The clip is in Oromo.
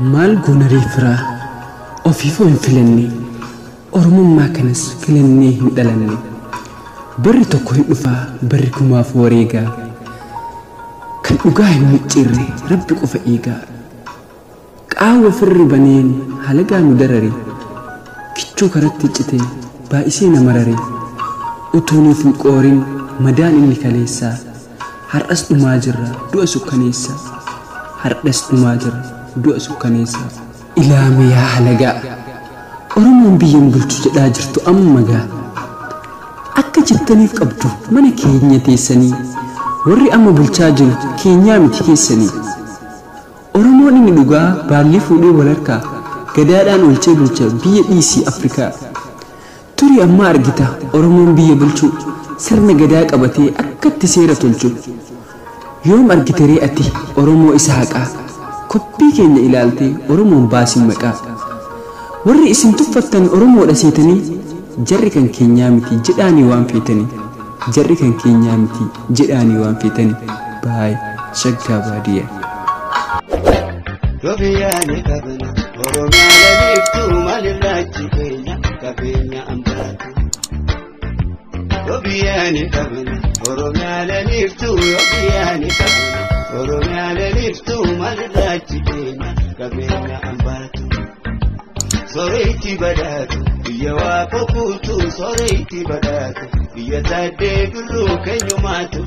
Maal goona reefraa ofiifoo hin filanne oromummaa kanas filannee hin dhalanne barri tokko hin dhufaa barri kumaaf wareegaa kan dhugaa hin micciirre rabbi qofa eegaa qaawwa firri baneen halagaa nu darare kichuu karatti cite baay'isee nama rare utuuniif hin qoorin madaan inni kaleessaa har'as dhumaa jirra du'a sukkaneessaa har'as dhumaa jirra du'a sukkaneessaa ilaame yaa halagaa oromoon biyyan bulchu jedhaa jirtu ammagaa akka jettaniif qabdu mana keenya teessanii warri amma bulchaa jiru keenyaa miti keessanii oromoon inni dhugaa baalli fuudhee wal harkaa gadaadhaan olchee bulcha biyya dhiisii afrikaa turi amma argita oromoon biyya bulchu sirna gadaa qabatee akkatti seera tolchu yoom argite ree ati oromoo isa haqaa koppii keenya ilaaltee oromoon baasin maqaa warri isin tuffattan oromoodha seetanii jarri kan keenyaa miti jedhaanii waan feetanii jarri kan keenyaa miti jedhaanii waan feetanii baay shaggaa baadiyyaa Robiyaani kabana oromiyaa laliiftuu malirraachi keenya qabeenya ambaatu Robiyaani kabana oromiyaa laliiftuu Robiyaani kabana oromiyaa laliiftuu malirraachi keenya qabeenya ambaatu Soreeti badhaatu biyya waaqa kuutuu soreeti badhaatu biyya taaddee birruu keenyumaatu